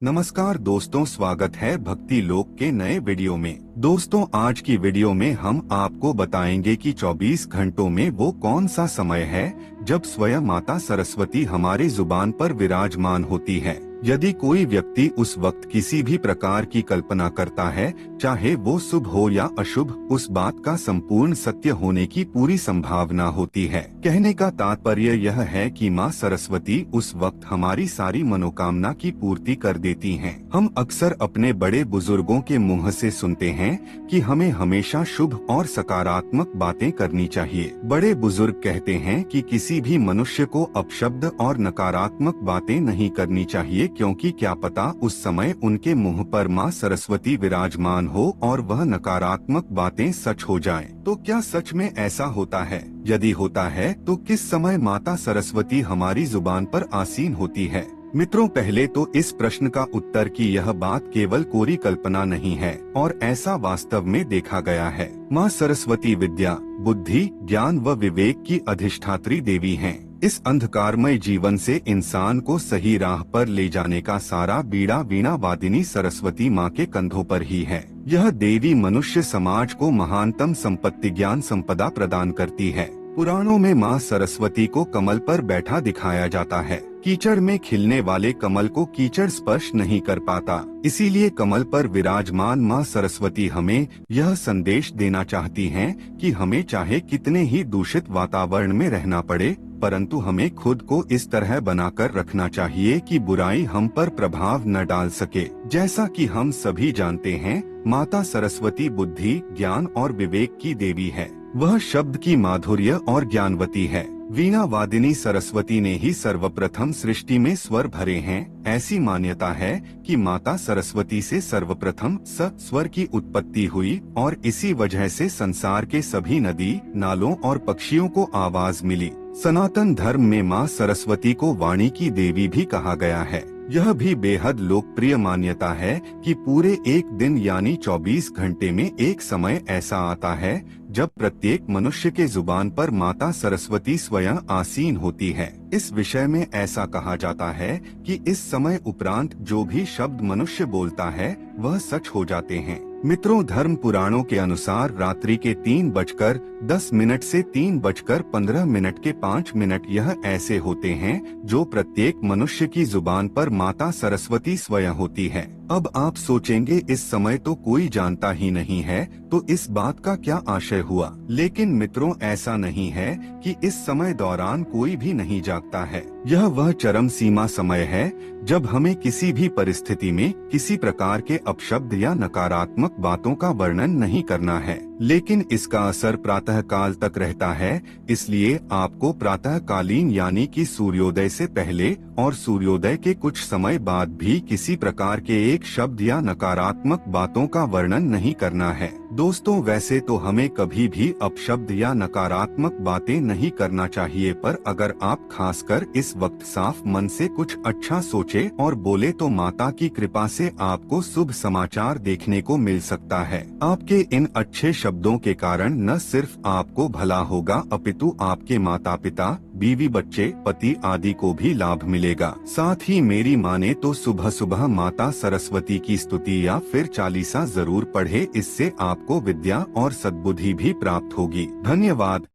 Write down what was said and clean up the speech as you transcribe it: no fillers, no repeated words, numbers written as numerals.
नमस्कार दोस्तों, स्वागत है भक्ति लोक के नए वीडियो में। दोस्तों, आज की वीडियो में हम आपको बताएंगे कि 24 घंटों में वो कौन सा समय है जब स्वयं माता सरस्वती हमारी जुबान पर विराजमान होती है। यदि कोई व्यक्ति उस वक्त किसी भी प्रकार की कल्पना करता है, चाहे वो शुभ हो या अशुभ, उस बात का संपूर्ण सत्य होने की पूरी संभावना होती है। कहने का तात्पर्य यह है कि माँ सरस्वती उस वक्त हमारी सारी मनोकामना की पूर्ति कर देती हैं। हम अक्सर अपने बड़े बुजुर्गों के मुंह से सुनते हैं कि हमें हमेशा शुभ और सकारात्मक बातें करनी चाहिए। बड़े बुजुर्ग कहते हैं कि किसी भी मनुष्य को अपशब्द और नकारात्मक बातें नहीं करनी चाहिए, क्योंकि क्या पता उस समय उनके मुंह पर माँ सरस्वती विराजमान हो और वह नकारात्मक बातें सच हो जाएं। तो क्या सच में ऐसा होता है? यदि होता है तो किस समय माता सरस्वती हमारी जुबान पर आसीन होती है? मित्रों, पहले तो इस प्रश्न का उत्तर कि यह बात केवल कोरी कल्पना नहीं है और ऐसा वास्तव में देखा गया है। माँ सरस्वती विद्या, बुद्धि, ज्ञान व विवेक की अधिष्ठात्री देवी हैं। इस अंधकारमय जीवन से इंसान को सही राह पर ले जाने का सारा बीड़ा वीणा वादिनी सरस्वती माँ के कंधों पर ही है। यह देवी मनुष्य समाज को महानतम संपत्ति ज्ञान संपदा प्रदान करती है। पुराणों में माँ सरस्वती को कमल पर बैठा दिखाया जाता है। कीचड़ में खिलने वाले कमल को कीचड़ स्पर्श नहीं कर पाता, इसीलिए कमल पर विराजमान माँ सरस्वती हमें यह संदेश देना चाहती हैं कि हमें चाहे कितने ही दूषित वातावरण में रहना पड़े, परंतु हमें खुद को इस तरह बनाकर रखना चाहिए कि बुराई हम पर प्रभाव न डाल सके। जैसा कि हम सभी जानते हैं, माता सरस्वती बुद्धि, ज्ञान और विवेक की देवी है। वह शब्द की माधुर्य और ज्ञानवती है। वीणा वादिनी सरस्वती ने ही सर्वप्रथम सृष्टि में स्वर भरे हैं। ऐसी मान्यता है कि माता सरस्वती से सर्वप्रथम स्वर की उत्पत्ति हुई और इसी वजह से संसार के सभी नदी, नालों और पक्षियों को आवाज मिली। सनातन धर्म में माँ सरस्वती को वाणी की देवी भी कहा गया है। यह भी बेहद लोकप्रिय मान्यता है कि पूरे एक दिन यानी 24 घंटे में एक समय ऐसा आता है जब प्रत्येक मनुष्य के जुबान पर माता सरस्वती स्वयं आसीन होती है। इस विषय में ऐसा कहा जाता है कि इस समय उपरांत जो भी शब्द मनुष्य बोलता है वह सच हो जाते हैं। मित्रों, धर्म पुराणों के अनुसार रात्रि के 3:10 से 3:15 के 5 मिनट यह ऐसे होते हैं जो प्रत्येक मनुष्य की जुबान पर माता सरस्वती स्वयं होती है। अब आप सोचेंगे, इस समय तो कोई जानता ही नहीं है, तो इस बात का क्या आशय हुआ? लेकिन मित्रों, ऐसा नहीं है कि इस समय दौरान कोई भी नहीं जागता है। यह वह चरम सीमा समय है जब हमें किसी भी परिस्थिति में किसी प्रकार के अपशब्द या नकारात्मक बातों का वर्णन नहीं करना है, लेकिन इसका असर प्रातः काल तक रहता है। इसलिए आपको प्रातः कालीन यानी कि सूर्योदय से पहले और सूर्योदय के कुछ समय बाद भी किसी प्रकार के एक शब्द या नकारात्मक बातों का वर्णन नहीं करना है। दोस्तों, वैसे तो हमें कभी भी अपशब्द या नकारात्मक बातें नहीं करना चाहिए, पर अगर आप खासकर इस वक्त साफ मन से कुछ अच्छा सोचे और बोले तो माता की कृपा से आपको शुभ समाचार देखने को मिल सकता है। आपके इन अच्छे शब्दों के कारण न सिर्फ आपको भला होगा, अपितु आपके माता पिता, बीवी, बच्चे, पति आदि को भी लाभ मिलेगा। साथ ही मेरी माने तो सुबह सुबह माता सरस्वती की स्तुति या फिर चालीसा जरूर पढ़े, इससे आपको विद्या और सद्बुद्धि भी प्राप्त होगी। धन्यवाद।